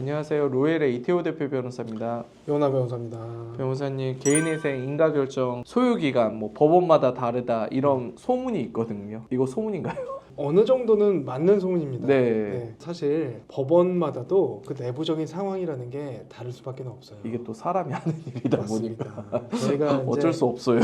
안녕하세요. 로엘의 이태호 대표 변호사입니다. 요나 변호사입니다. 변호사님, 개인회생 인가결정 소요기간 뭐 법원마다 다르다 이런 소문이 있거든요. 이거 소문인가요? 어느 정도는 맞는 소문입니다. 네. 사실 법원마다도 그 내부적인 상황이라는 게 다를 수밖에 없어요. 이게 또 사람이 하는 일이다 맞습니다. 보니까 저희가 어쩔 수 없어요.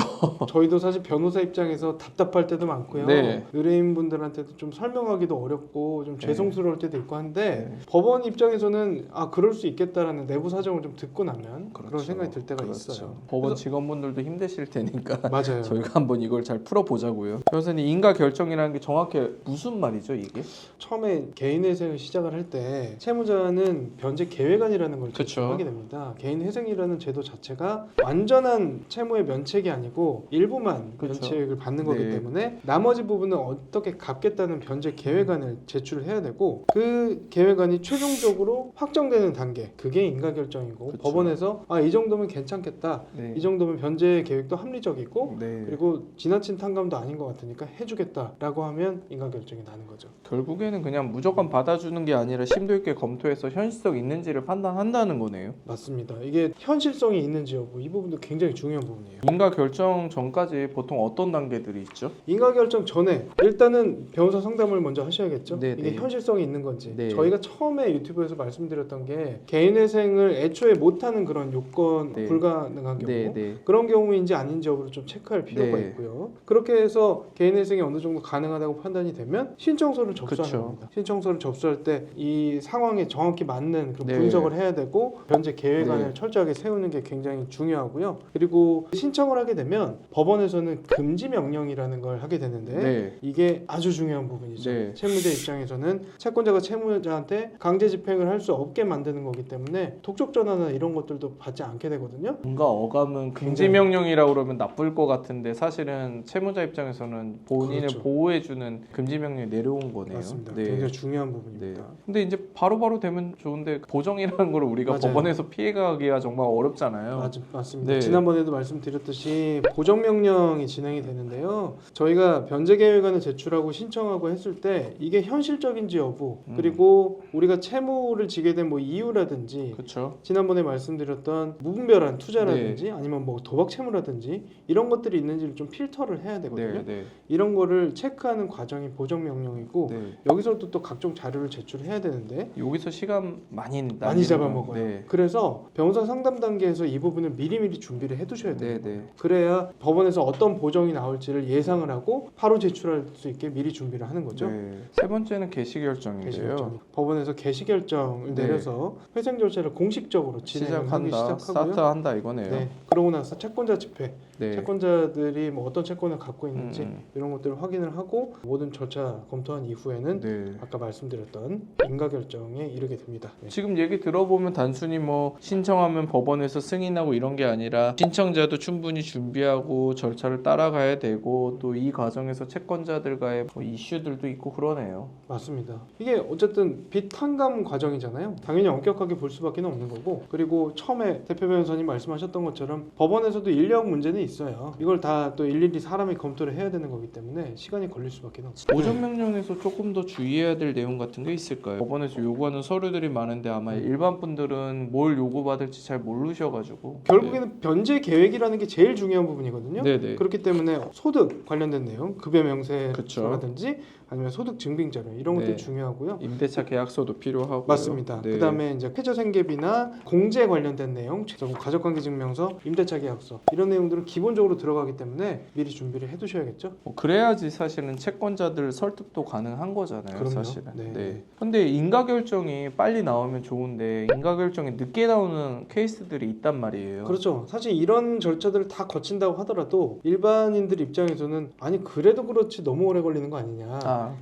저희도 사실 변호사 입장에서 답답할 때도 많고요. 네. 의뢰인분들한테도 좀 설명하기도 어렵고 좀 네. 죄송스러울 때도 있고 한데 네. 법원 입장에서는 그럴 수 있겠다라는 내부 사정을 좀 듣고 나면 그런 생각이 들 때가 있어요. 법원 직원분들도 힘드실 테니까 맞아요. 저희가 한번 이걸 잘 풀어보자고요. 변호사님, 인가결정이라는 게 정확히 무슨 말이죠, 이게? 처음에 개인회생을 시작을 할 때 채무자는 변제 계획안이라는 걸 그쵸. 제출하게 됩니다. 개인회생이라는 제도 자체가 완전한 채무의 면책이 아니고 일부만 그쵸. 면책을 받는 거기 네. 때문에 나머지 부분은 어떻게 갚겠다는 변제 계획안을 제출을 해야 되고 그 계획안이 최종적으로 확정되는 단계 그게 인가결정이고 그쵸. 법원에서 이 정도면 괜찮겠다. 네. 이 정도면 변제 계획도 합리적이고 네. 그리고 지나친 탕감도 아닌 것 같으니까 해주겠다라고 하면 인가결정이 나는 거죠. 결국에는 그냥 무조건 받아주는 게 아니라 심도 있게 검토해서 현실성 있는지를 판단한다는 거네요. 맞습니다. 이게 현실성이 있는지 여부 이 부분도 굉장히 중요한 부분이에요. 인가 결정 전까지 보통 어떤 단계들이 있죠? 인가결정 전에 일단은 변호사 상담을 먼저 하셔야겠죠. 네, 이게 네. 현실성이 있는 건지. 네. 저희가 처음에 유튜브에서 말씀드렸던 게 개인회생을 애초에 못하는 그런 요건 네. 불가능한 경우 네, 네. 그런 경우인지 아닌지 여부를 좀 체크할 필요가 네. 있고요. 그렇게 해서 개인회생이 어느 정도 가능하다고 판단이 되면 신청서를 접수하는 그쵸. 겁니다. 신청서를 접수할 때 이 상황에 정확히 맞는 그런 네. 분석을 해야 되고 변제 계획안을 네. 철저하게 세우는 게 굉장히 중요하고요. 그리고 신청을 하게 되면 법원에서는 금지 명령이라는 걸 하게 되는데 네. 이게 아주 중요한 부분이죠. 네. 채무자 입장에서는 채권자가 채무자한테 강제 집행을 할 수 없게 만드는 거기 때문에 독촉 전화나 이런 것들도 받지 않게 되거든요. 뭔가 어감은 금지 굉장히- 명령이라고 그러면 나쁠 것 같은데 사실은 채무자 입장에서는 본인을 그렇죠. 보호해주는 금지 명령이 내려온 거네요. 맞습니다. 네. 굉장히 중요한 네. 부분입니다. 근데 이제 바로바로 되면 좋은데 보정이라는 걸 우리가 맞아요. 법원에서 피해가기가 정말 어렵잖아요. 맞습니다. 네. 지난번에도 말씀드렸듯이 보정명령이 진행이 되는데요. 저희가 변제계획안을 제출하고 신청하고 했을 때 이게 현실적인지 여부 그리고 우리가 채무를 지게 된 뭐 이유라든지 그렇죠. 지난번에 말씀드렸던 무분별한 투자라든지 네. 아니면 뭐 도박 채무라든지 이런 것들이 있는지를 좀 필터를 해야 되거든요. 네, 네, 이런 거를 체크하는 과정이 보정명령이고 네. 여기서도 또 각종 자료를 제출해야 되는데 여기서 시간 많이 많이 잡아먹어요. 네. 그래서 변호사 상담 단계에서 이 부분을 미리미리 준비를 해두셔야 돼요. 네, 네. 그래야 법원에서 어떤 보정이 나올지를 예상을 하고 바로 제출할 수 있게 미리 준비를 하는 거죠. 네. 세 번째는 개시 결정인데요. 개시결정. 법원에서 개시결정을 네. 내려서 회생 절차를 공식적으로 진행하기 시작한다, 시작하고요. 스타트한다 이거네요. 네. 그러고 나서 채권자 집회, 네. 채권자들이 뭐 어떤 채권을 갖고 있는지 음. 이런 것들을 확인을 하고 모든 절차 검토한 이후에는 네. 아까 말씀드렸던 인가결정에 이르게 됩니다. 네. 지금 얘기 들어보면 단순히 뭐 신청하면 법원에서 승인하고 이런 게 아니라 신청자도 충분히 준비하고 절차를 따라가야 되고 또 이 과정에서 채권자들과의 뭐 이슈들도 있고 그러네요. 맞습니다. 이게 어쨌든 빚 탕감 과정이잖아요. 당연히 엄격하게 볼 수밖에 없는 거고 그리고 처음에 대표 변호사님 말씀하셨던 것처럼 법원에서도 인력 문제는 있어요. 이걸 다 또 일일이 사람이 검토를 해야 되는 거기 때문에 시간이 걸릴 수밖에 없어요. 보정 명령에서 조금 더 주의해야 될 내용 같은 게 있을까요? 법원에서 요구하는 서류들이 많은데 아마 일반 분들은 뭘 요구받을지 잘 모르셔가지고 결국에는 변제 계획이라는 게 제일 중요한 부분이거든요. 네네. 그렇기 때문에 소득 관련된 내용, 급여 그쵸. 명세서라든지 아니면 소득 증빙 자료 이런 것들이 네. 중요하고요. 임대차 계약서도 필요하고 맞습니다. 네. 그다음에 이제 쾌저생계비나 공제 관련된 내용, 가족관계증명서, 임대차 계약서 이런 내용들은 기본적으로 들어가기 때문에 미리 준비를 해두셔야겠죠. 뭐 그래야지 사실은 채권자들 설득도 가능한 거잖아요. 그럼요. 사실은. 네. 네. 근데 인가 결정이 빨리 나오면 좋은데 인가 결정이 늦게 나오는 케이스들이 있단 말이에요. 그렇죠. 사실 이런 절차들을 다 거친다고 하더라도 일반인들 입장에서는 아니 그래도 그렇지 너무 오래 걸리는 거 아니냐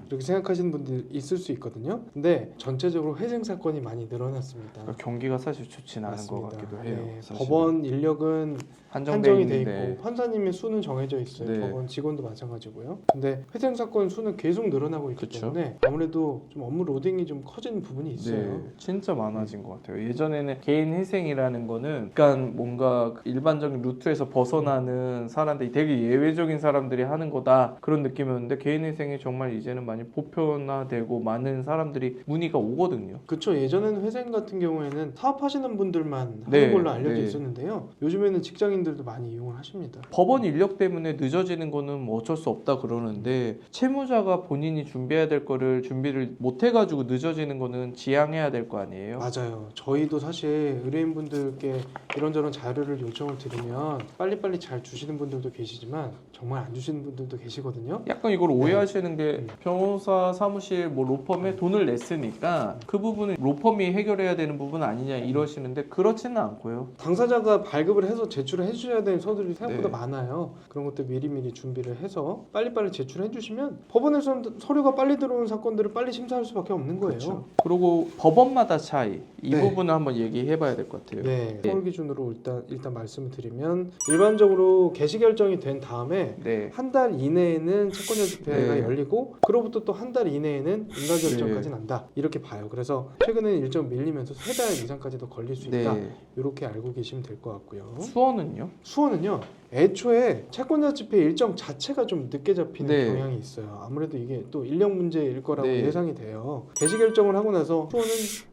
이렇게 생각하시는 분들 있을 수 있거든요. 근데 전체적으로 회생 사건이 많이 늘어났습니다. 경기가 사실 좋진 않은 것 맞습니다. 같기도 해요. 네, 사실은. 법원 인력은 한정이 한정돼 돼 있는데 네. 판사님의 수는 정해져 있어요. 네. 법원 직원도 마찬가지고요. 근데 회생 사건 수는 계속 늘어나고 있기 그쵸. 때문에 아무래도 좀 업무 로딩이 좀 커지는 부분이 있어요. 네, 진짜 많아진 것 같아요. 예전에는 개인 회생이라는 거는 약간 뭔가 일반적인 루트에서 벗어나는 사람들이 되게 예외적인 사람들이 하는 거다 그런 느낌이었는데 개인 회생이 정말 이제는 많이 보편화되고 많은 사람들이 문의가 오거든요. 그쵸. 예전에는 회생 같은 경우에는 사업하시는 분들만 하는 네, 걸로 알려져 네. 있었는데요. 요즘에는 직장인들도 많이 이용을 하십니다. 법원 인력 때문에 늦어지는 거는 뭐 어쩔 수 없다 그러는데 채무자가 본인이 준비해야 될 거를 준비를 못 해가지고 늦어지는 거는 지양해야 될 거 아니에요? 맞아요. 저희도 사실 의뢰인분들께 이런저런 자료를 요청을 드리면 빨리빨리 잘 주시는 분들도 계시지만 정말 안 주시는 분들도 계시거든요. 약간 이걸 오해하시는 게 음. 변호사 사무실 뭐 로펌에 돈을 냈으니까 그 부분은 로펌이 해결해야 되는 부분 아니냐 이러시는데 그렇지는 않고요. 당사자가 발급을 해서 제출을 해주셔야 되는 서류들이 생각보다 네. 많아요. 그런 것들 미리미리 준비를 해서 빨리빨리 제출해 주시면 법원에서는 서류가 빨리 들어오는 사건들을 빨리 심사할 수밖에 없는 거예요. 그렇죠. 그리고 법원마다 차이 이 네. 부분을 한번 얘기해봐야 될 것 같아요. 네, 네. 서울 기준으로 일단 말씀을 드리면 일반적으로 개시 결정이 된 다음에 네. 한 달 이내에는 채권자 집회가 네. 열리고 그로부터 또 한 달 이내에는 인가 결정까지 난다 이렇게 봐요. 그래서 최근에는 일정 밀리면서 3달 이상까지도 걸릴 수 있다. 네. 이렇게 알고 계시면 될 것 같고요. 수원은요? 수원은요. 애초에 채권자 집회 일정 자체가 좀 늦게 잡히는 네. 경향이 있어요. 아무래도 이게 또 인력 문제일 거라고 네. 예상이 돼요. 개시 결정을 하고 나서 수원은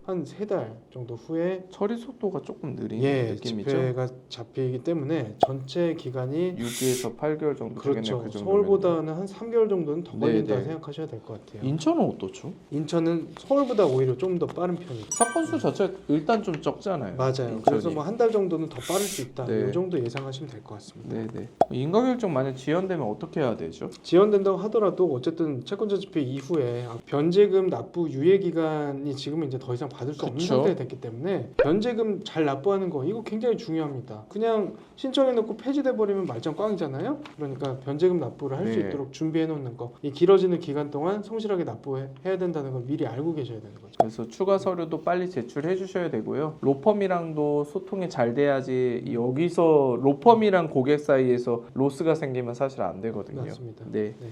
한 3달 정도 후에 처리 속도가 조금 느린 느낌이죠. 집회가 잡히기 때문에 전체 기간이 6에서 8개월 정도 그렇죠. 되겠네요. 그 정도면. 서울보다는 한 3개월 정도는 더 걸린다 네. 생각하셔야 될 것 같아요. 인천은 어떻죠? 인천은 서울보다 오히려 좀 더 빠른 편이에요. 사건 수 자체가 일단 좀 적잖아요. 맞아요. 인천이. 그래서 뭐 한 달 정도는 더 빠를 수 있다. 네. 이 정도 예상하시면 될 것 같습니다. 네네. 인가결정 만약 지연되면 어떻게 해야 되죠? 지연된다고 하더라도 어쨌든 채권자 집회 이후에 변제금 납부 유예 기간이 지금은 이제 더 이상 받을 수 없는 그쵸. 상태가 됐기 때문에 변제금 잘 납부하는 거 이거 굉장히 중요합니다. 그냥 신청해 놓고 폐지돼 버리면 말짱 꽝이잖아요. 그러니까 변제금 납부를 할 수 네. 있도록 준비해 놓는 거. 이 길어지는 기간 동안 성실하게 납부해야 된다는 걸 미리 알고 계셔야 되는 거죠. 그래서 추가 서류도 빨리 제출해 주셔야 되고요. 로펌이랑도 소통이 잘 돼야지 여기서 로펌이랑 고객 사이에서 로스가 생기면 사실 안 되거든요. 맞습니다. 네. 네.